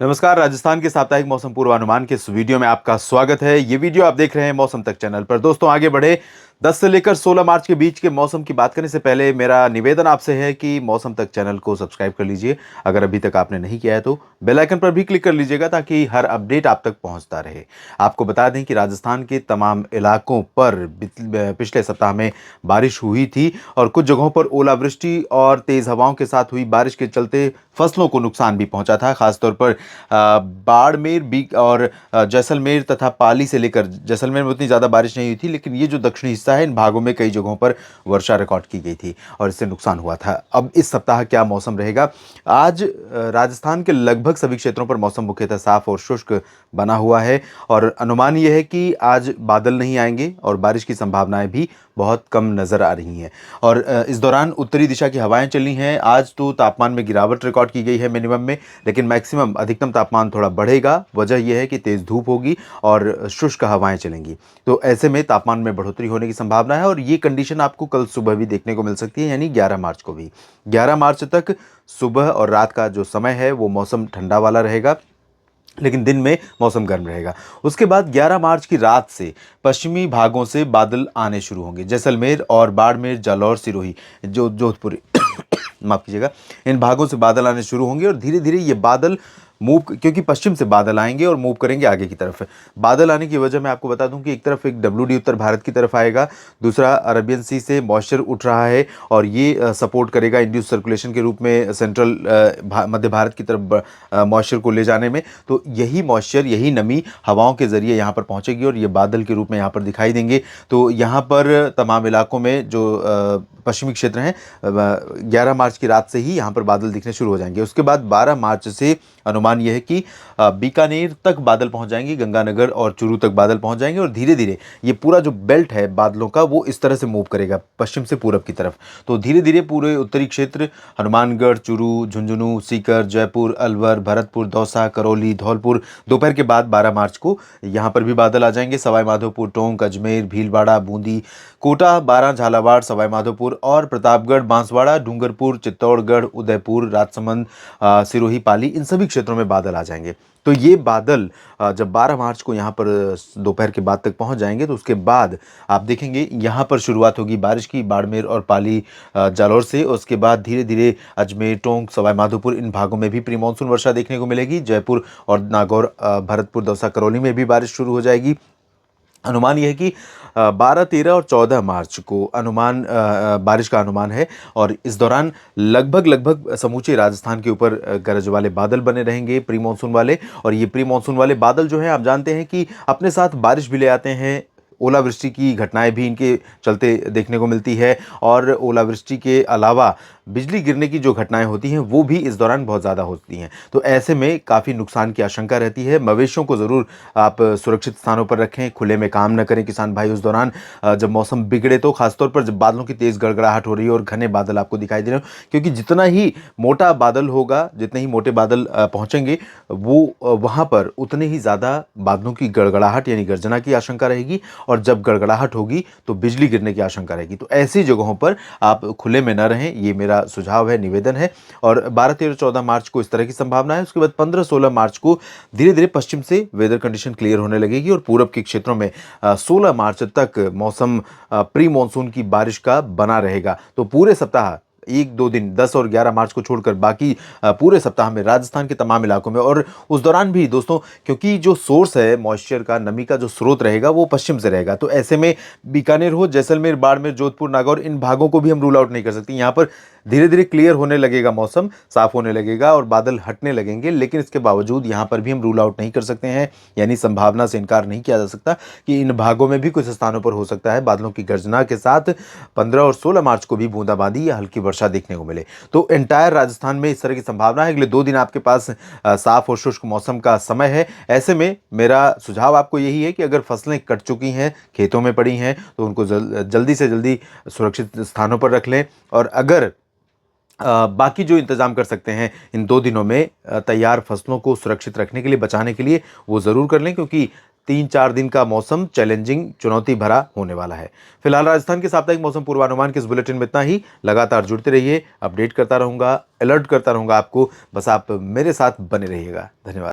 नमस्कार। राजस्थान के साप्ताहिक मौसम पूर्वानुमान के इस वीडियो में आपका स्वागत है। ये वीडियो आप देख रहे हैं मौसम तक चैनल पर। दोस्तों, आगे बढ़े 10 से लेकर 16 मार्च के बीच के मौसम की बात करने से पहले मेरा निवेदन आपसे है कि मौसम तक चैनल को सब्सक्राइब कर लीजिए। अगर अभी तक आपने नहीं किया है तो बेल आइकन पर भी क्लिक कर लीजिएगा ताकि हर अपडेट आप तक पहुंचता रहे। आपको बता दें कि राजस्थान के तमाम इलाकों पर पिछले सप्ताह में बारिश हुई थी और कुछ जगहों पर ओलावृष्टि और तेज हवाओं के साथ हुई बारिश के चलते फसलों को नुकसान भी पहुंचा था। खासतौर पर बाड़मेर और जैसलमेर तथा पाली से लेकर, जैसलमेर में उतनी ज़्यादा बारिश नहीं हुई थी, लेकिन ये जो दक्षिणी हिस्सा है इन भागों में कई जगहों पर वर्षा रिकॉर्ड की गई थी और इससे नुकसान हुआ था। अब इस सप्ताह क्या मौसम रहेगा? आज राजस्थान के लगभग सभी क्षेत्रों पर मौसम मुख्यतः साफ और शुष्क बना हुआ है और अनुमान यह है कि आज बादल नहीं आएंगे और बारिश की संभावनाएं भी बहुत कम नज़र आ रही हैं। और इस दौरान उत्तरी दिशा की हवाएं चली हैं। आज तो तापमान में गिरावट रिकॉर्ड की गई है मिनिमम में, लेकिन मैक्सिमम अधिकतम तापमान थोड़ा बढ़ेगा। वजह यह है कि तेज़ धूप होगी और शुष्क हवाएं चलेंगी, तो ऐसे में तापमान में बढ़ोतरी होने की संभावना है और ये कंडीशन आपको कल सुबह भी देखने को मिल सकती है, यानी 11 मार्च को भी। 11 मार्च तक सुबह और रात का जो समय है वो मौसम ठंडा वाला रहेगा, लेकिन दिन में मौसम गर्म रहेगा। उसके बाद 11 मार्च की रात से पश्चिमी भागों से बादल आने शुरू होंगे। जैसलमेर और बाड़मेर, जालौर, सिरोही, जोधपुर माफ कीजिएगा, इन भागों से बादल आने शुरू होंगे और धीरे धीरे ये बादल मूव, क्योंकि पश्चिम से बादल आएंगे और मूव करेंगे आगे की तरफ। बादल आने की वजह मैं आपको बता दूं कि एक तरफ एक WD उत्तर भारत की तरफ आएगा, दूसरा अरबियन सी से मॉइस्चर उठ रहा है और ये सपोर्ट करेगा इंड्यूस सर्कुलेशन के रूप में सेंट्रल मध्य भारत की तरफ मॉइस्चर को ले जाने में। तो यही मॉइस्चर, यही नमी हवाओं के जरिए यहाँ पर पहुँचेगी और ये बादल के रूप में यहाँ पर दिखाई देंगे। तो यहाँ पर तमाम इलाकों में जो पश्चिमी क्षेत्र हैं, 11 मार्च की रात से ही यहाँ पर बादल दिखने शुरू हो जाएंगे। उसके बाद 12 मार्च से अनुमान यह है कि बीकानेर तक बादल पहुंच जाएंगे, गंगानगर और चूरू तक बादल पहुंच जाएंगे और धीरे धीरे ये पूरा जो बेल्ट है बादलों का वो इस तरह से मूव करेगा पश्चिम से पूरब की तरफ। तो धीरे धीरे पूरे उत्तरी क्षेत्र, हनुमानगढ़, चूरू, झुंझुनू, सीकर, जयपुर, अलवर, भरतपुर, दौसा, करौली, धौलपुर, दोपहर के बाद 12 मार्च को यहाँ पर भी बादल आ जाएंगे। सवाई माधोपुर, टोंक, अजमेर, भीलवाड़ा, बूंदी, कोटा, बारां, झालावाड़, सवाई माधोपुर और प्रतापगढ़, बांसवाड़ा, डूंगरपुर, चित्तौड़गढ़, उदयपुर, राजसमंद, सिरोही, पाली, इन सभी क्षेत्रों में बादल आ जाएंगे। तो ये बादल जब 12 मार्च को यहाँ पर दोपहर के बाद तक पहुँच जाएंगे तो उसके बाद आप देखेंगे यहाँ पर शुरुआत होगी बारिश की, बाड़मेर और पाली, जालौर से। उसके बाद धीरे धीरे अजमेर, टोंक, सवाई माधोपुर, इन भागों में भी प्री मानसून वर्षा देखने को मिलेगी। जयपुर और नागौर, भरतपुर, दौसा, करौली में भी बारिश शुरू हो जाएगी। अनुमान यह है कि 12, 13 और 14 मार्च को बारिश का अनुमान है और इस दौरान लगभग समूचे राजस्थान के ऊपर गरज वाले बादल बने रहेंगे, प्री मानसून वाले। और ये प्री मानसून वाले बादल जो हैं, आप जानते हैं कि अपने साथ बारिश भी ले आते हैं। ओलावृष्टि की घटनाएं भी इनके चलते देखने को मिलती है और ओलावृष्टि के अलावा बिजली गिरने की जो घटनाएं होती हैं वो भी इस दौरान बहुत ज़्यादा होती हैं। तो ऐसे में काफ़ी नुकसान की आशंका रहती है। मवेशियों को ज़रूर आप सुरक्षित स्थानों पर रखें, खुले में काम न करें किसान भाई उस दौरान जब मौसम बिगड़े। तो खासतौर पर जब बादलों की तेज़ गड़गड़ाहट हो रही है और घने बादल आपको दिखाई दे रहे हो, क्योंकि जितना ही मोटा बादल होगा, जितने ही मोटे बादल पहुँचेंगे, वो वहाँ पर उतने ही ज़्यादा बादलों की गड़गड़ाहट यानी गर्जना की आशंका रहेगी और जब गड़गड़ाहट होगी तो बिजली गिरने की आशंका रहेगी। तो ऐसी जगहों पर आप खुले में न रहें, ये मेरा सुझाव है, निवेदन है। और 12, 13, 14 मार्च को इस तरह की संभावना है। उसके बाद 15, 16 मार्च को धीरे धीरे पश्चिम से वेदर कंडीशन क्लियर होने लगेगी और पूरब के क्षेत्रों में 16 मार्च तक मौसम प्री मानसून की बारिश का बना रहेगा। तो पूरे सप्ताह, 1-2 दिन 10 और 11 मार्च को छोड़कर बाकी पूरे सप्ताह में राजस्थान के तमाम इलाकों में, और उस दौरान भी दोस्तों, क्योंकि जो सोर्स है मॉइस्चर का, नमी का जो स्रोत रहेगा वो पश्चिम से रहेगा, तो ऐसे में बीकानेर हो, जैसलमेर, बाड़मेर, जोधपुर, नागौर, इन भागों को भी हम रूल आउट नहीं कर सकते। यहाँ पर धीरे धीरे क्लियर होने लगेगा, मौसम साफ होने लगेगा और बादल हटने लगेंगे, लेकिन इसके बावजूद यहाँ पर भी हम रूल आउट नहीं कर सकते हैं, यानी संभावना से इनकार नहीं किया जा सकता कि इन भागों में भी कुछ स्थानों पर हो सकता है बादलों की गर्जना के साथ 15 और 16 मार्च को भी बूंदाबांदी या हल्की वर्षा देखने को मिले। तो एंटायर राजस्थान में इस तरह की संभावना है। अगले 2 दिन आपके पास साफ और शुष्क मौसम का समय है। ऐसे में मेरा सुझाव आपको यही है कि अगर फसलें कट चुकी हैं, खेतों में पड़ी हैं, तो उनको जल्दी से जल्दी सुरक्षित स्थानों पर रख लें। और अगर बाकी जो इंतज़ाम कर सकते हैं इन 2 दिनों में तैयार फसलों को सुरक्षित रखने के लिए, बचाने के लिए, वो ज़रूर कर लें, क्योंकि 3-4 दिन का मौसम चैलेंजिंग, चुनौती भरा होने वाला है। फिलहाल राजस्थान के साप्ताहिक मौसम पूर्वानुमान के इस बुलेटिन में इतना ही। लगातार जुड़ते रहिए, अपडेट करता रहूँगा, अलर्ट करता रहूँगा आपको। बस आप मेरे साथ बने रहिएगा। धन्यवाद।